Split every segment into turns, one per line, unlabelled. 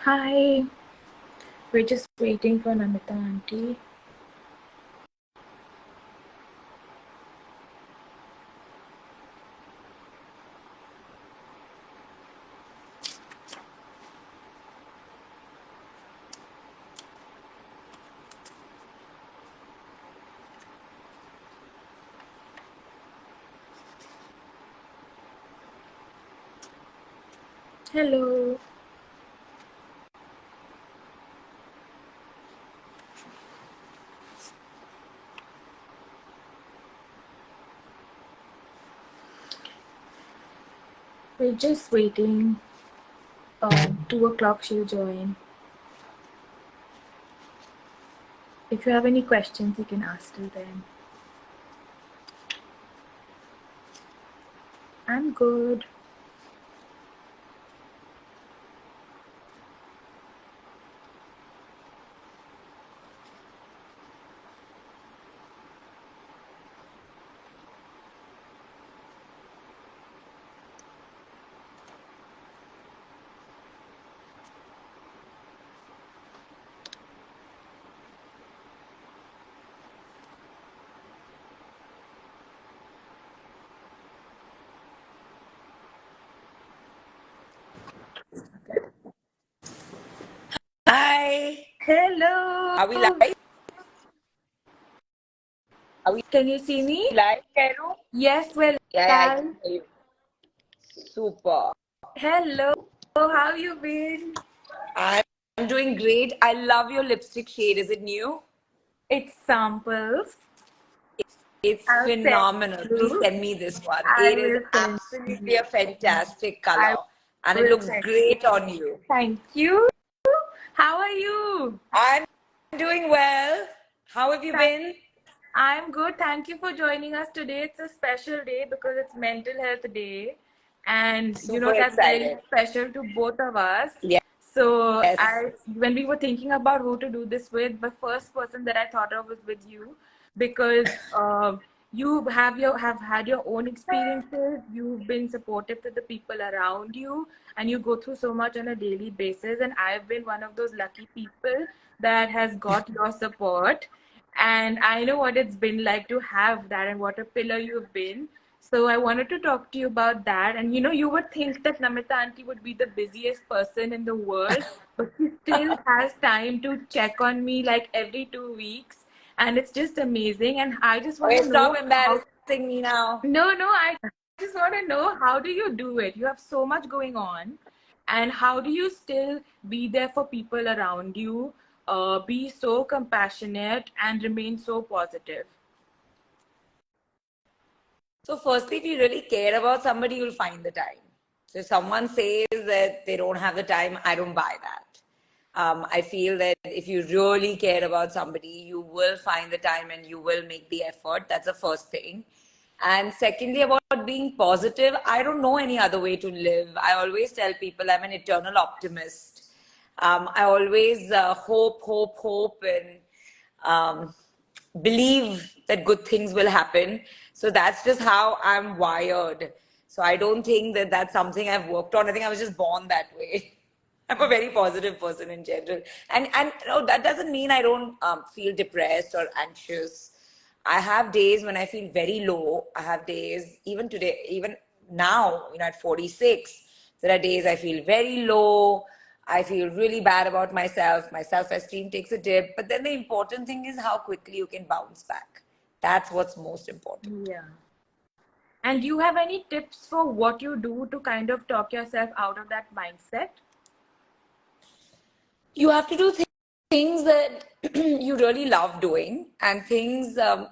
Hi, we're just waiting for Namita auntie. Hello. We're just waiting. 2 o'clock she'll join. If you have any questions, you can ask till then. I'm good.
Hi.
Hello.
Are we live? Are we
Can you see me?
live, Kairu?
Yes, we're
Yeah, I
live.
can hear you. Super.
Hello. How you been?
I'm doing great. I love your lipstick shade. Is it new?
It's samples.
It's
I'll send
phenomenal. Please
you.
send me this one.
I
It is
will send
absolutely
you.
a fantastic
I
color and it
will
looks
send you.
great on you.
Thank you. How are you?
I'm doing well. How have you been?
I'm good. Thank you for joining us today. It's a special day because it's Mental Health Day. And
Super
that's very
excited.
special to both of us.
Yes.
So when we were thinking about who to do this with, the first person that I thought of was with you because you have had your own experiences. You've been supportive to the people around you, and you go through so much on a daily basis. And I've been one of those lucky people that has got your support, and I know what it's been like to have that and what a pillar you've been. So I wanted to talk to you about that. And you would think that Namita auntie would be the busiest person in the world, but she still has time to check on me like every 2 weeks. And it's just amazing. And I just want
Okay,
to
stop
know how.
embarrassing me now.
No, I just want to know, how do you do it? You have so much going on. And how do you still be there for people around you, be so compassionate, and remain so positive?
So, firstly, if you really care about somebody, you'll find the time. So, if someone says that they don't have the time, I don't buy that. I feel that if you really care about somebody, you will find the time and you will make the effort. That's the first thing. And secondly, about being positive, I don't know any other way to live. I always tell people I'm an eternal optimist. I always hope, and believe that good things will happen. So that's just how I'm wired. So I don't think that that's something I've worked on. I think I was just born that way. I'm a very positive person in general, and no, that doesn't mean I don't feel depressed or anxious. I have days when I feel very low. I have days, even today, even now, at 46, there are days I feel very low. I feel really bad about myself. My self-esteem takes a dip. But then the important thing is how quickly you can bounce back. That's what's most important.
Yeah. And do you have any tips for what you do to kind of talk yourself out of that mindset?
You have to do things that you really love doing and things that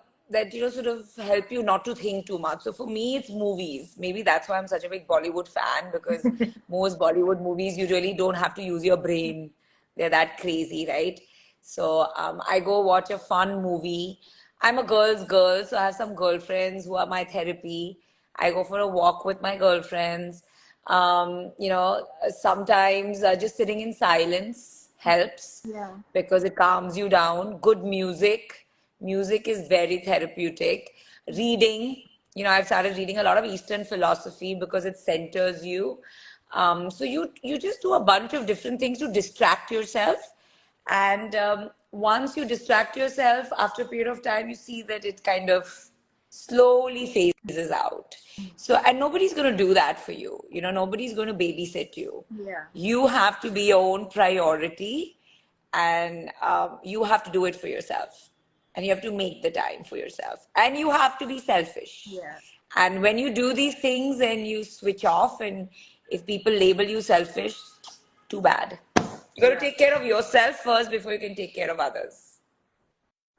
sort of help you not to think too much. So for me it's movies. Maybe that's why I'm such a big Bollywood fan, because most Bollywood movies you really don't have to use your brain. They're that crazy, right? So I go watch a fun movie. I'm a girl's girl, so I have some girlfriends who are my therapy. I go for a walk with my girlfriends. Sometimes just sitting in silence helps
Yeah.
because it calms you down. Good music. Music is very therapeutic. Reading. I've started reading a lot of Eastern philosophy because it centers you. So you just do a bunch of different things to distract yourself, and once you distract yourself, after a period of time, you see that it kind of slowly phases out. So, and nobody's going to do that for you. You know, nobody's going to babysit you.
Yeah.
You have to be your own priority, and you have to do it for yourself, and you have to make the time for yourself, and you have to be selfish.
Yeah.
And when you do these things and you switch off, and if people label you selfish, too bad. You got to
Yeah.
take care of yourself first before you can take care of others.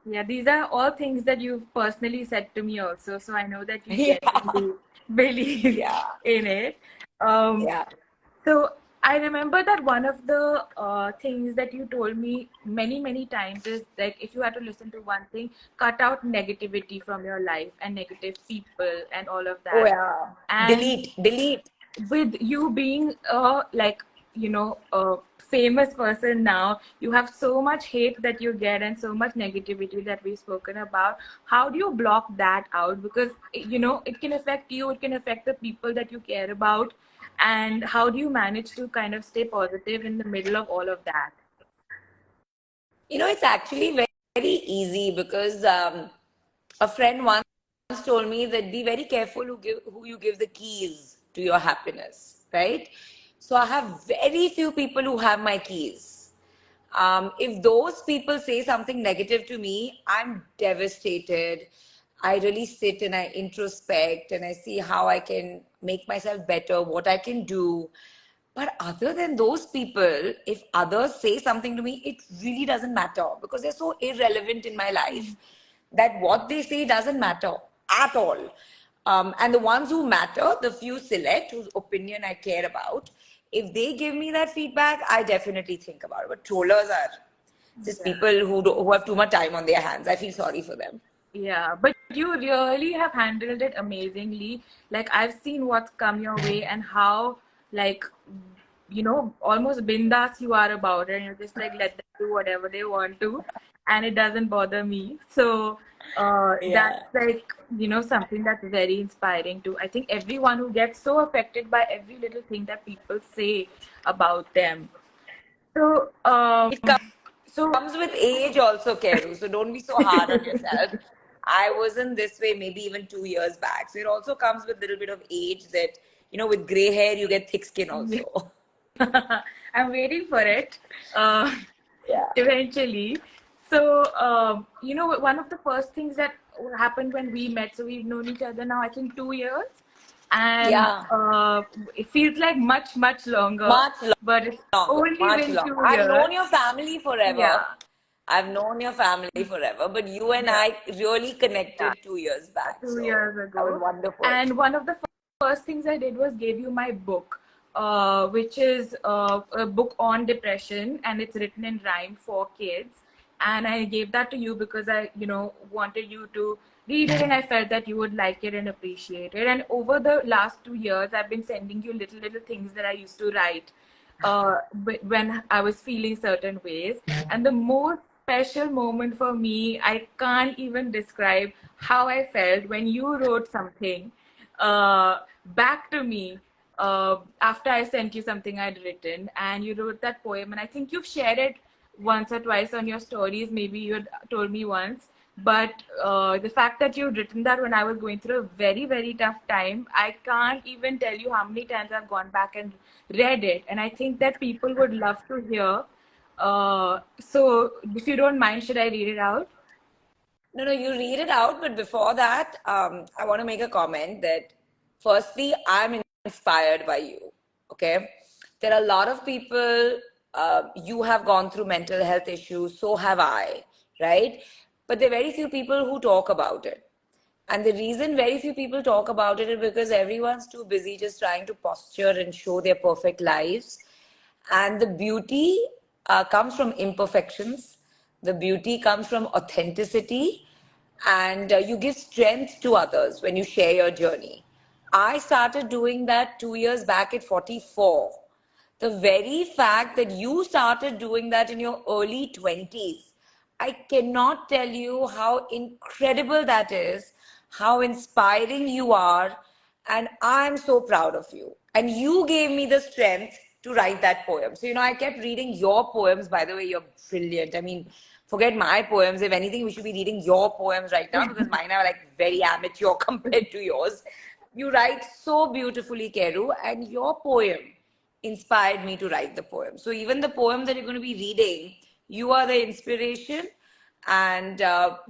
Yeah, these are all things that you've personally said to me also, so I know that you
Yeah,
genuinely believe
yeah,
in it. Um,
yeah.
so I remember that one of the things that you told me many, many times is like if you had to listen to one thing, cut out negativity from your life and negative people and all of
Oh
that.
yeah.
And
Delete, delete.
with you being like a famous person now, you have so much hate that you get and so much negativity that we've spoken about. How do you block that out? Because it can affect you, it can affect the people that you care about. And how do you manage to kind of stay positive in the middle of all of that?
You know, it's actually very, very easy because a friend once told me that be very careful who you give the keys to your happiness, right? So I have very few people who have my keys. If those people say something negative to me, I'm devastated. I really sit and I introspect and I see how I can make myself better, what I can do. But other than those people, if others say something to me, it really doesn't matter because they're so irrelevant in my life that what they say doesn't matter at all. And the ones who matter, the few select whose opinion I care about, if they give me that feedback, I definitely think about it. But trollers are just
Yeah.
people who have too much time on their hands. I feel sorry for them.
Yeah, but you really have handled it amazingly. Like I've seen what's come your way and how like almost bindas you are about it, and you're just like let them do whatever they want to, and it doesn't bother me. So
Yeah.
that's like something that's very inspiring to I think everyone who gets so affected by every little thing that people say about them. So
It
so
comes with age also, Kairu. So don't be so hard on yourself. I wasn't this way maybe even 2 years back. So it also comes with a little bit of age that, with gray hair, you get thick skin also.
I'm waiting for it
Yeah.
eventually. So, one of the first things that happened when we met, so we've known each other now, I think 2 years, and
Yeah.
it feels like much, much longer,
Much
but it's
longer.
only
Much
been
longer.
two
I've
years.
known your family forever.
Yeah,
I've known your family forever. But you and
yeah,
I really
yeah.
connected 2 years back.
2 years
So that was
ago.
wonderful.
And one of the first things I did was gave you my book, which is a book on depression, and it's written in rhyme for kids. And I gave that to you because I, wanted you to read it, and I felt that you would like it and appreciate it. And over the last 2 years, I've been sending you little things that I used to write when I was feeling certain ways. And the most special moment for me, I can't even describe how I felt when you wrote something back to me after I sent you something I'd written, and you wrote that poem. And I think you've shared it once or twice on your stories. Maybe you had told me once. But the fact that you'd written that when I was going through a very, very tough time, I can't even tell you how many times I've gone back and read it. And I think that people would love to hear. So, if you don't mind, should I read it out?
No, no, you read it out. But before that, I want to make a comment that firstly, I'm inspired by you. Okay. There are a lot of people, you have gone through mental health issues, so have I, right? But there are very few people who talk about it. And the reason very few people talk about it is because everyone's too busy just trying to posture and show their perfect lives. And the beauty comes from imperfections, the beauty comes from authenticity, and you give strength to others when you share your journey. I started doing that 2 years back at 44. The very fact that you started doing that in your early 20s, I cannot tell you how incredible that is, how inspiring you are, and I'm so proud of you. And you gave me the strength to write that poem. So, I kept reading your poems. By the way, you're brilliant. I mean, forget my poems. If anything, we should be reading your poems right now because mine are like very amateur compared to yours. You write so beautifully, Kairu, and your poem inspired me to write the poem. So even the poem that you're going to be reading, you are the inspiration, and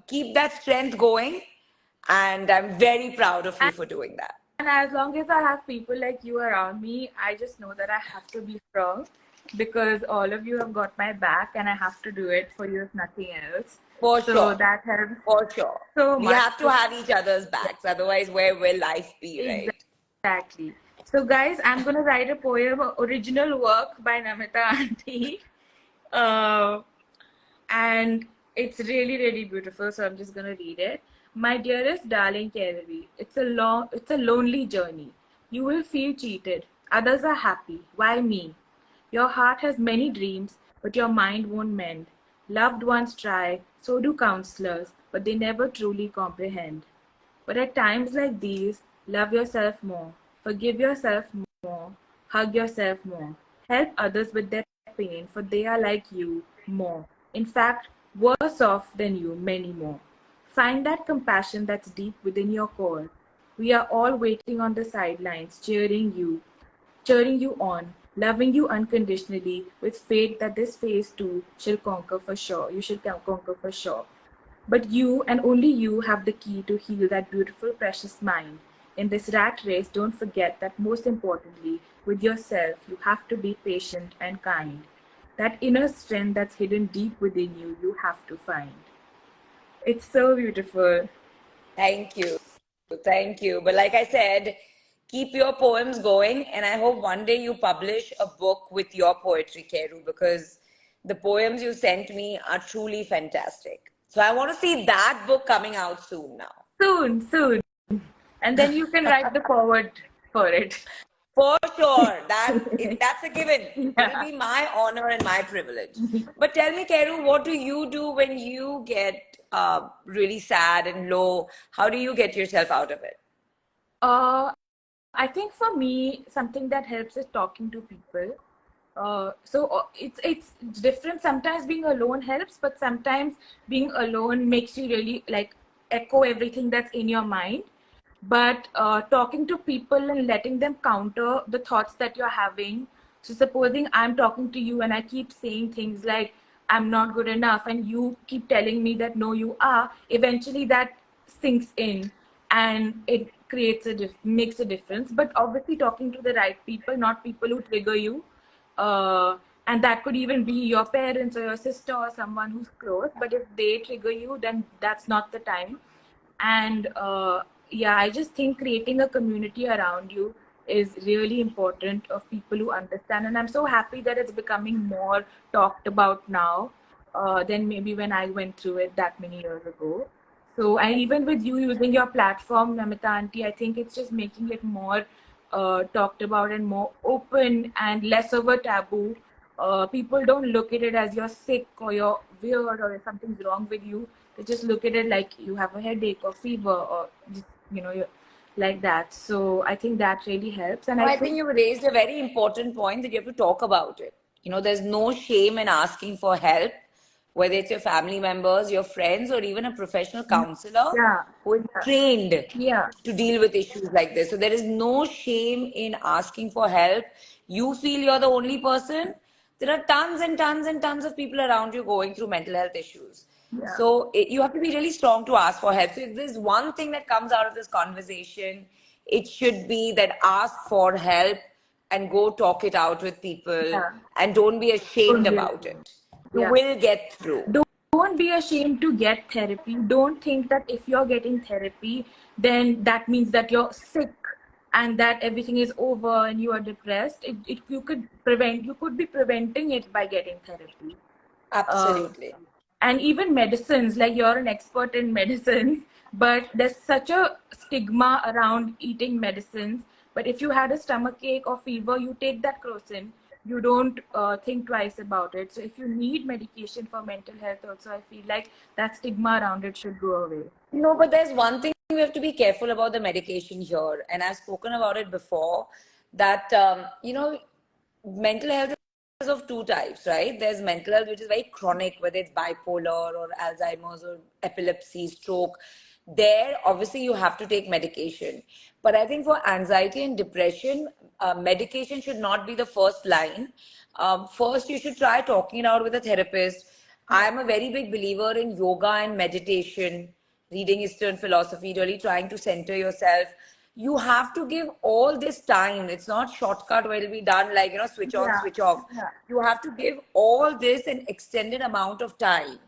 keep that strength going. And I'm very proud of you for doing that.
And as long as I have people like you around me, I just know that I have to be strong because all of you have got my back and I have to do it for you if nothing else.
For
So
sure.
that helps
For sure.
so
We
much.
have to have each other's backs. Otherwise, where will life be, right?
Exactly. So guys, I'm going to write a poem, original work by Namita Auntie. Uh, and it's really, really beautiful. So I'm just going to read it. My dearest darling Kairu, it's a lonely journey. You will feel cheated. Others are happy. Why me? Your heart has many dreams, but your mind won't mend. Loved ones try, so do counselors, but they never truly comprehend. But at times like these, love yourself more, forgive yourself more, hug yourself more, help others with their pain, for they are like you more. In fact, worse off than you, many more. Find that compassion that's deep within your core. We are all waiting on the sidelines, cheering you on, loving you unconditionally, with faith that this phase too shall conquer for sure. You shall conquer for sure. But you and only you have the key to heal that beautiful, precious mind. In this rat race, don't forget that most importantly, with yourself, you have to be patient and kind. That inner strength that's hidden deep within you, you have to find. It's so beautiful.
Thank you. Thank you. But like I said, keep your poems going. And I hope one day you publish a book with your poetry, Kairu, because the poems you sent me are truly fantastic. So I want to see that book coming out soon now.
Soon. And then you can write the forward for it.
For sure. That's a given. It'll
Yeah.
be my honor and my privilege. But tell me, Kairu, what do you do when you get really sad and low? How do you get yourself out of it?
Uh, I think for me, something that helps is talking to people. It's different. Sometimes being alone helps, but sometimes being alone makes you really like echo everything that's in your mind. But talking to people and letting them counter the thoughts that you're having. So supposing I'm talking to you and I keep saying things like I'm not good enough, and you keep telling me that no, you are. Eventually, that sinks in and it creates makes a difference. But obviously talking to the right people, not people who trigger you, and that could even be your parents or your sister or someone who's close. But if they trigger you, then that's not the time. And yeah, I just think creating a community around you is really important, of people who understand, and I'm so happy that it's becoming more talked about now than maybe when I went through it that many years ago. So, and even with you using your platform, Namita Auntie, I think it's just making it more talked about and more open and less of a taboo. People don't look at it as you're sick or you're weird or something's wrong with you. They just look at it like you have a headache or fever or just, you're like that. So I think that really helps. And
Oh,
I
I think
think,
you raised a very important point that you have to talk about it. There's no shame in asking for help, whether it's your family members, your friends, or even a professional counselor
yeah,
who is trained
yeah,
to deal with issues like this. So there is no shame in asking for help. You feel you're the only person. There are tons and tons and tons of people around you going through mental health issues.
yeah,
So you have to be really strong to ask for help. So if there's one thing that comes out of this conversation, it should be that ask for help and go talk it out with people
yeah.
and don't be ashamed
Don't be
about
ashamed.
it. You
Yeah.
will get through.
Don't be ashamed to get therapy. Don't think that if you're getting therapy, then that means that you're sick and that everything is over and you are depressed. You could be preventing it by getting therapy. Uh,
Absolutely.
and even medicines, like you're an expert in medicines, but there's such a stigma around eating medicines. But if you had a stomach ache or fever, you take that crocin. You don't think twice about it. So if you need medication for mental health also, I feel like that stigma around it should go away.
No, but there's one thing we have to be careful about the medication here. And I've spoken about it before that, mental health is of two types, right? There's mental health, which is very chronic, whether it's bipolar or Alzheimer's or epilepsy, stroke. There, obviously, you have to take medication. But I think for anxiety and depression, medication should not be the first line. First, you should try talking it out with a therapist. I am a very big believer in yoga and meditation, reading Eastern philosophy, really trying to center yourself. You have to give all this time. It's not shortcut where it'll be done like, switch on,
Yeah.
switch off.
Yeah.
You have to give all this an extended amount of time.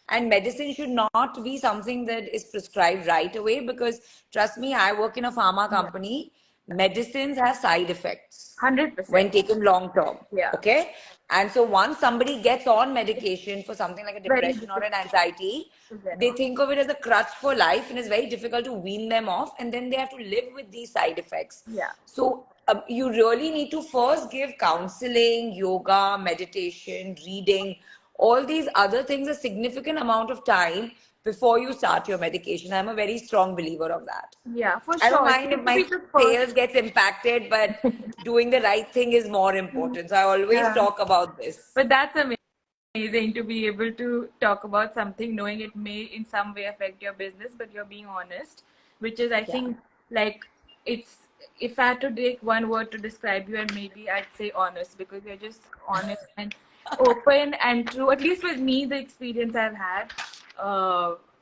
And medicine should not be something that is prescribed right away because, trust me, I work in a pharma
Yeah.
company. Medicines have side effects
100%.
when taken long term.
Yeah.
Okay. And so once somebody gets on medication for something like a
Very
depression or an anxiety,
to get
they
on.
think of it as a crutch for life and it's very difficult to wean them off. And then they have to live with these side effects.
Yeah.
So you really need to first give counseling, yoga, meditation, reading, all these other things a significant amount of time before you start your medication. I'm a very strong believer of that.
Yeah, for
I don't
sure. It
mind if
needs to be
my
the first.
sales gets impacted, but doing the right thing is more important. So I always
Yeah.
talk about this.
But that's amazing to be able to talk about something knowing it may in some way affect your business, but you're being honest, which is, I think, like, it's, if I had to take one word to describe you, and maybe I'd say honest, because you're just honest and open and true. At least with me, the experience I've had,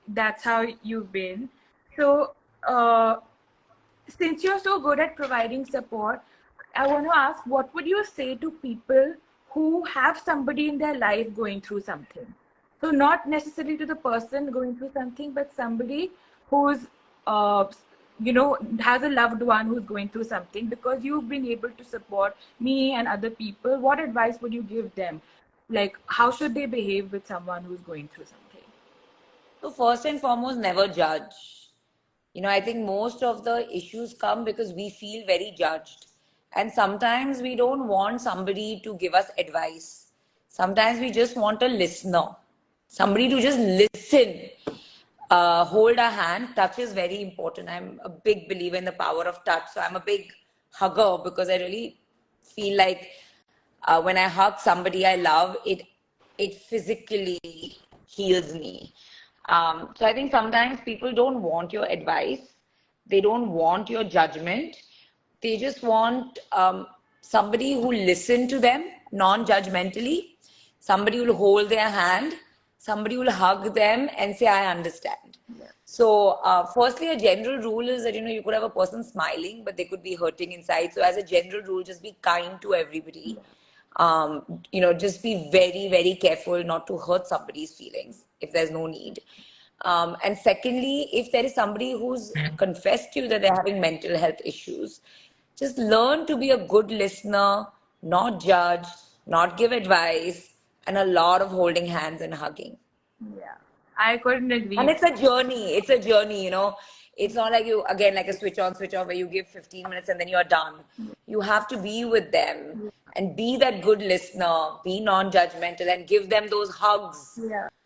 that's how you've been. So, since you're so good at providing support, I want to ask, what would you say to people who have somebody in their life going through something? So not necessarily to the person going through something, but somebody who's, has a loved one who's going through something, because you've been able to support me and other people. What advice would you give them? Like, how should they behave with someone who's going through something?
So first and foremost, never judge. I think most of the issues come because we feel very judged. And sometimes we don't want somebody to give us advice. Sometimes we just want a listener, somebody to just listen, hold our hand. Touch is very important. I'm a big believer in the power of touch. So I'm a big hugger because I really feel like when I hug somebody I love, it physically heals me. So I think sometimes people don't want your advice. They don't want your judgment. They just want somebody who listen to them non-judgmentally, somebody who will hold their hand, somebody who will hug them and say, I understand.
Yeah.
So firstly, a general rule is that, you could have a person smiling, but they could be hurting inside. So as a general rule, just be kind to everybody. Just be very, very careful not to hurt somebody's feelings if there's no need. And secondly, if there is somebody who's confessed to you that they're having mental health issues, just learn to be a good listener, not judge, not give advice, and a lot of holding hands and hugging.
Yeah, I couldn't agree.
And it's a journey. It's a journey, It's not like you, again, like a switch on, switch off, where you give 15 minutes and then you're done. You have to be with them and be that good listener, be non-judgmental, and give them those hugs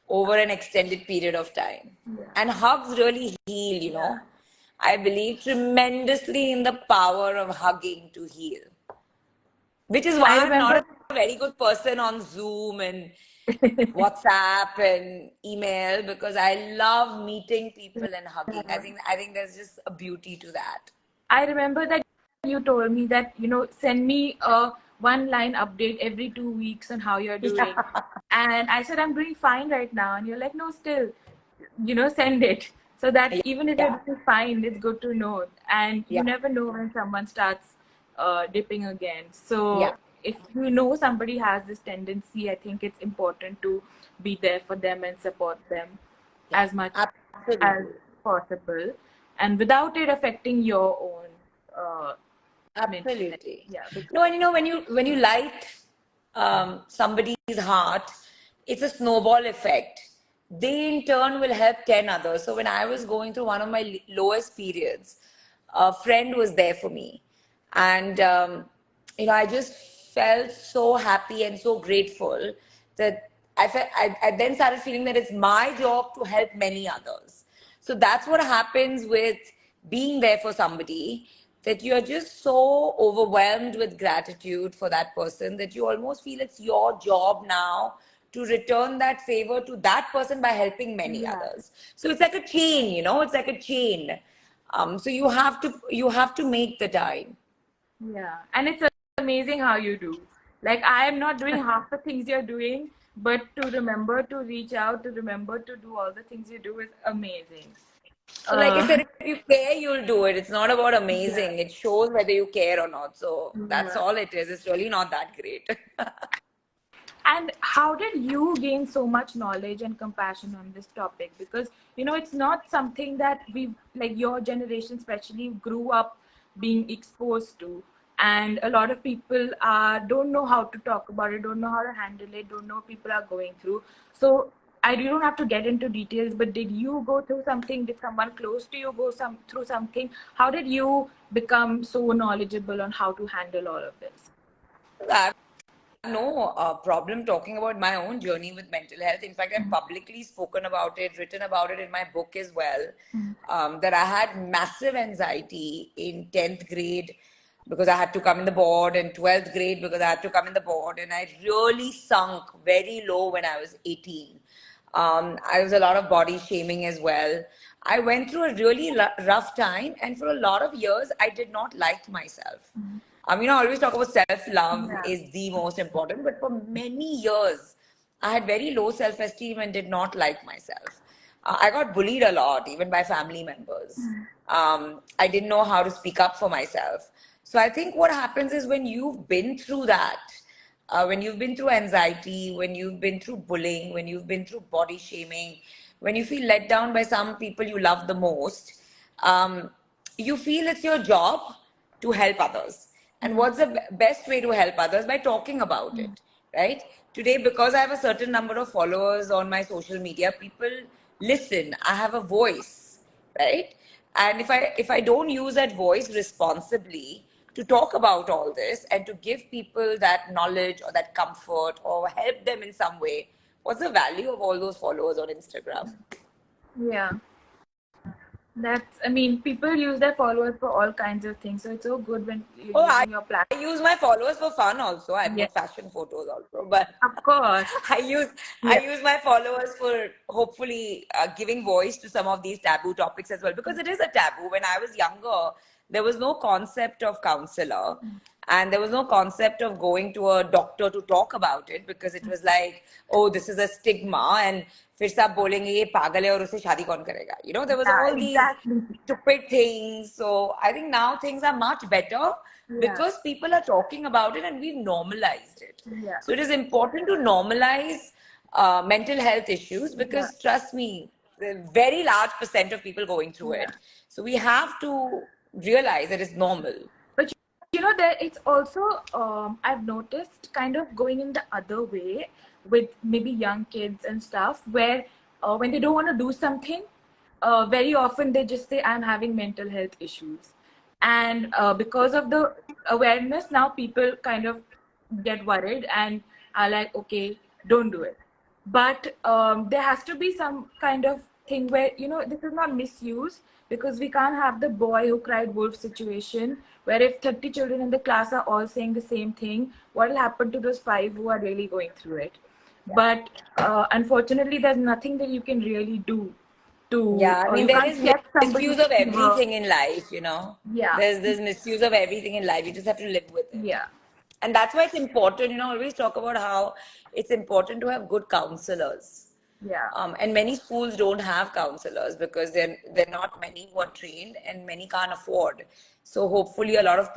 over an extended period of time. And hugs really heal, I believe tremendously in the power of hugging to heal. Which is why I'm not a very good person on Zoom and WhatsApp and email, because I love meeting people and hugging. I think there's just a beauty to that.
I remember that you told me that, send me a one-line update every 2 weeks on how you're doing. And I said, I'm doing fine right now. And you're like, no, still, send it. So that even if you're doing fine, it's good to know. And you never know when someone starts dipping again. So if somebody has this tendency, I think it's important to be there for them and support them as much as possible, and without it affecting your own
Absolutely.
Yeah.
No, and when you light somebody's heart, it's a snowball effect. They in turn will help 10 others. So when I was going through one of my lowest periods, a friend was there for me. And, I just felt so happy and so grateful that I then started feeling that it's my job to help many others. So that's what happens with being there for somebody, that you're just so overwhelmed with gratitude for that person that you almost feel it's your job now to return that favor to that person by helping many
Yeah.
others. So it's like a chain, it's like a chain. So you have to make the time.
Yeah. And it's amazing how you do. Like, I am not doing half the things you're doing, but to remember to reach out, to remember to do all the things you do is amazing.
So like I
Uh,
said, if you care, you'll do it. It's not about
yeah.
amazing. It shows whether you care or not. So that's
Yeah.
all it is. It's really not that great.
And how did you gain so much knowledge and compassion on this topic? Because, it's not something that we, like your generation especially, grew up being exposed to. And a lot of people don't know how to talk about it, don't know how to handle it, don't know what people are going through. So you don't have to get into details, but did you go through something? Did someone close to you go through something? How did you become so knowledgeable on how to handle all of this?
I have no problem talking about my own journey with mental health. In fact, I've publicly spoken about it, written about it in my book as well. That I had massive anxiety in 10th grade because I had to come in the board, and 12th grade because I had to come in the board, and I really sunk very low when I was 18. I was a lot of body shaming as well. I went through a really rough time, and for a lot of years, I did not like myself. I always talk about self-love
Yeah.
is the most important, but for many years, I had very low self-esteem and did not like myself. I got bullied a lot, even by family members. I didn't know how to speak up for myself. So I think what happens is when you've been through that, when you've been through anxiety, when you've been through bullying, when you've been through body shaming, when you feel let down by some people you love the most, um, you feel it's your job to help others. And what's the best way to help others? By talking about it, right? Today, because I have a certain number of followers on my social media, people listen. I have a voice, right? And if I don't use that voice responsibly to talk about all this and to give people that knowledge or that comfort or help them in some way, what's the value of all those followers on Instagram?
Yeah. I mean, people use their followers for all kinds of things. So it's so good when you're
Oh, I
using your platform.
use my followers for fun also. I
Yeah,
put fashion photos also, but
of course.
I use I
Yeah.
use my followers for hopefully giving voice to some of these taboo topics as well, because it is a taboo. When I was younger, there was no concept of counselor, and there was no concept of going to a doctor to talk about it, because it was like, oh, this is a stigma, and फिर सब बोलेंगे ये पागल है और उसे शादी कौन करेगा. There was
Yeah,
all these
exactly.
stupid things. So I think now things are much better
Yeah.
because people are talking about it and we've normalized it.
Yeah.
So it is important to normalize mental health issues,
Yeah.
because trust me, a very large percent of people going through
Yeah.
it. So we have to realize that it's normal.
But there it's also I've noticed kind of going in the other way with maybe young kids and stuff, where when they don't want to do something, very often they just say, I'm having mental health issues. And because of the awareness, now people kind of get worried and are like, okay, don't do it. But there has to be some kind of thing where, this is not misuse, because we can't have the boy who cried wolf situation where if 30 children in the class are all saying the same thing, what will happen to those 5 who are really going through it? But unfortunately, there's nothing that you can really do to,
Yeah, I
or
mean
you
there
can't
is
check
misuse
somebody's
of
fever.
everything in life.
Yeah,
There's misuse of everything in life. You just have to live with it.
yeah,
And that's why it's important, always talk about how it's important to have good counselors.
yeah.
And many schools don't have counselors because they're not many who are trained and many can't afford. So hopefully a lot of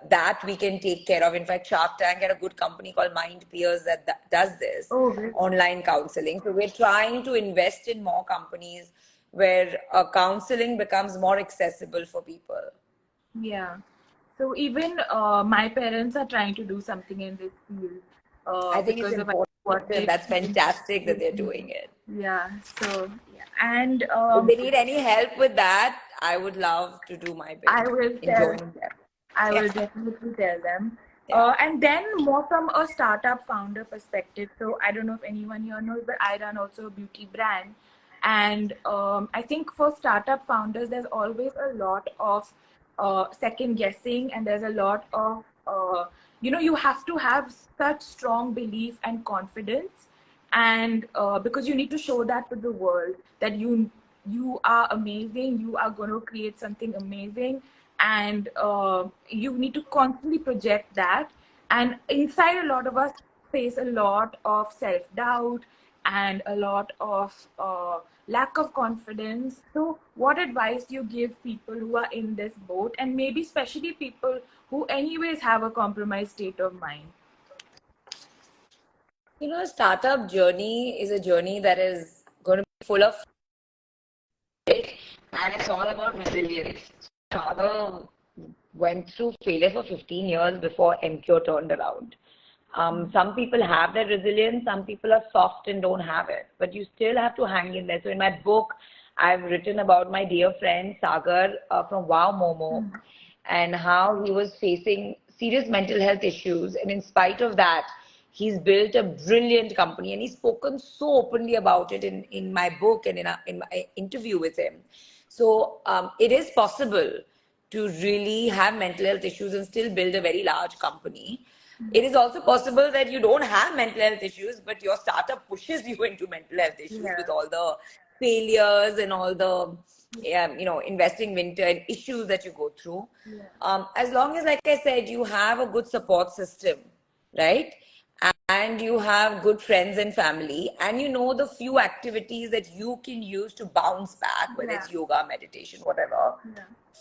that we can take care of. In fact, Shark Tank had a good company called Mind Peers that does this
Oh, really?
online counseling. So we're trying to invest in more companies where counseling becomes more accessible for people.
Yeah. So even my parents are trying to do something in this field
I think it's
because of what
important.
they've
That's
seen
fantastic that
with
they're
me.
doing it.
Yeah. So yeah. And
If they need any help with that, I would love to do my
I
bit
will
in
tell.
joining them.
I
Yeah,
will definitely tell them.
yeah.
And then more from a startup founder perspective. So I don't know if anyone here knows, but I run also a beauty brand. And I think for startup founders, there's always a lot of second guessing, and there's a lot of you have to have such strong belief and confidence, and because you need to show that to the world that you are amazing, you are going to create something amazing, and you need to constantly project that. And inside, a lot of us face a lot of self-doubt and a lot of lack of confidence. So what advice do you give people who are in this boat, and maybe especially people who anyways have a compromised state of mind?
Startup journey is a journey that is going to be full of it, and it's all about resilience. Father went through failure for 15 years before Emcure turned around. Some people have that resilience, some people are soft and don't have it, but you still have to hang in there. So in my book, I've written about my dear friend Sagar from Wow Momo, and how he was facing serious mental health issues, and in spite of that, he's built a brilliant company, and he's spoken so openly about it in my book and in my interview with him. So it is possible to really have mental health issues and still build a very large company. It is also possible that you don't have mental health issues, but your startup pushes you into mental health issues with all the failures and all the investing winter and issues that you go through. As long as, like I said, you have a good support system, right? And you have good friends and family, and you know the few activities that you can use to bounce back, whether it's yoga, meditation, whatever.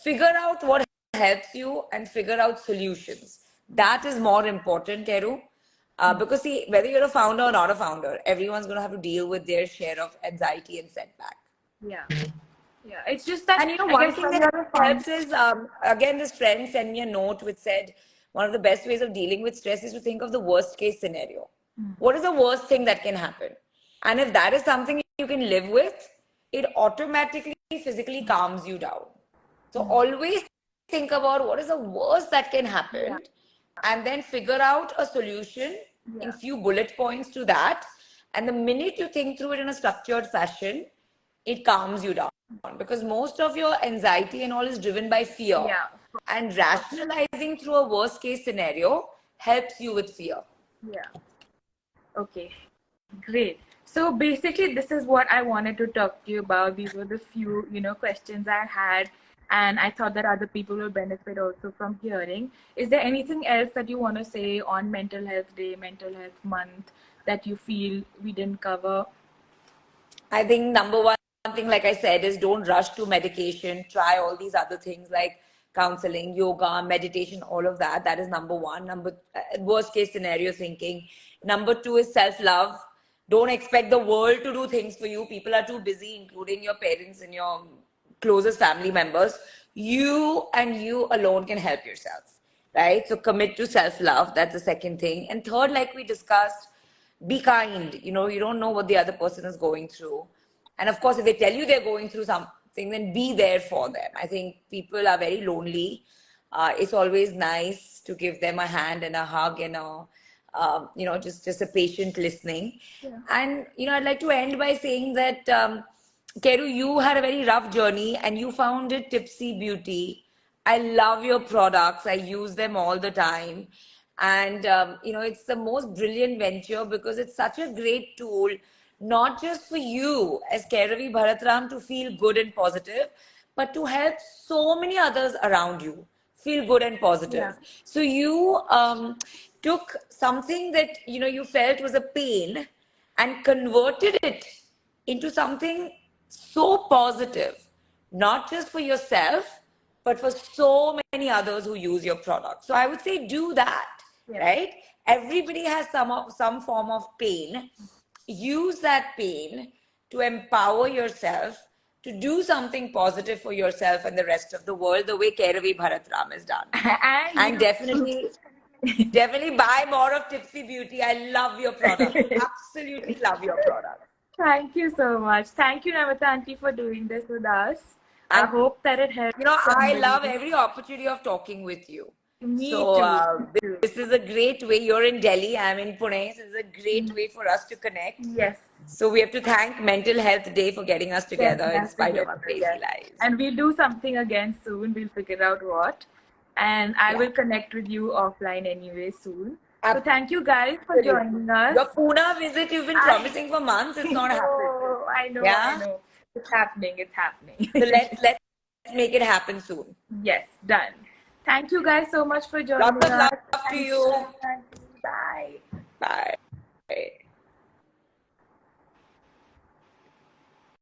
Figure out what helps you and figure out solutions. That is more important, Kairu. Because see, whether you're a founder or not a founder, everyone's going to have to deal with their share of anxiety and setback.
Yeah. Yeah. It's just that,
And
I
one
guess
thing
when
that
you're a founder.
helps is, again, this friend sent me a note which said one of the best ways of dealing with stress is to think of the worst case scenario. What is the worst thing that can happen? And if that is something you can live with, it automatically physically calms you down. So always think about what is the worst that can happen, and then figure out a solution in few bullet points to that. And the minute you think through it in a structured fashion, it calms you down, because most of your anxiety and all is driven by fear.
Yeah.
And rationalizing through a worst case scenario helps you with fear.
Yeah. Okay. Great. So basically, this is what I wanted to talk to you about. These were the few, questions I had, and I thought that other people will benefit also from hearing. Is there anything else that you want to say on Mental Health Day, Mental Health Month, that you feel we didn't cover?
I think number one thing, like I said, is don't rush to medication. Try all these other things like counseling, yoga, meditation, all of that. That is number one. Worst case scenario thinking. Number two is self love. Don't expect the world to do things for you. People are too busy, including your parents and your closest family members. You and you alone can help yourself, right? So commit to self love. That's the second thing. And third, like we discussed, be kind. You don't know what the other person is going through. And of course, if they tell you they're going through something, then be there for them. I think people are very lonely. It's always nice to give them a hand and a hug and just a patient listening. And I'd like to end by saying that Keru, you had a very rough journey and you founded Tipsy Beauty. I love your products. I use them all the time. And, it's the most brilliant venture because it's such a great tool, not just for you as Kairavi Bharatram to feel good and positive, but to help so many others around you feel good and positive. So you took something that, you felt was a pain and converted it into something so positive, not just for yourself, but for so many others who use your product. So I would say do that, right? Everybody has some form of pain. Use that pain to empower yourself to do something positive for yourself and the rest of the world, the way Kairavi Bharatram has done. And definitely buy more of Tipsy Beauty. I love your product. Absolutely love your product.
Thank you so much. Thank you, Namita Auntie, for doing this with us. I hope that it helps.
I love every opportunity of talking with you.
Me
So
too. Me too.
this is a great way. You're in Delhi, I'm in Pune. So this is a great way for us to connect.
Yes.
So we have to thank Mental Health Day for getting us together
Getting
in
us
spite of our
together,
crazy
yes.
lives.
And we'll do something again soon. We'll figure out what. And I
Yeah,
will connect with you offline anyway soon. So thank you guys for
absolutely.
joining us.
Your Pune visit you've been
I
promising for months. It's not happened.
know, I know, I
Yeah.
know. It's happening, it's happening.
So let's make it happen soon.
Yes, done. Thank you guys so much for
Lots
joining
of love
us.
to
Thank you,
you.
Bye.
Bye.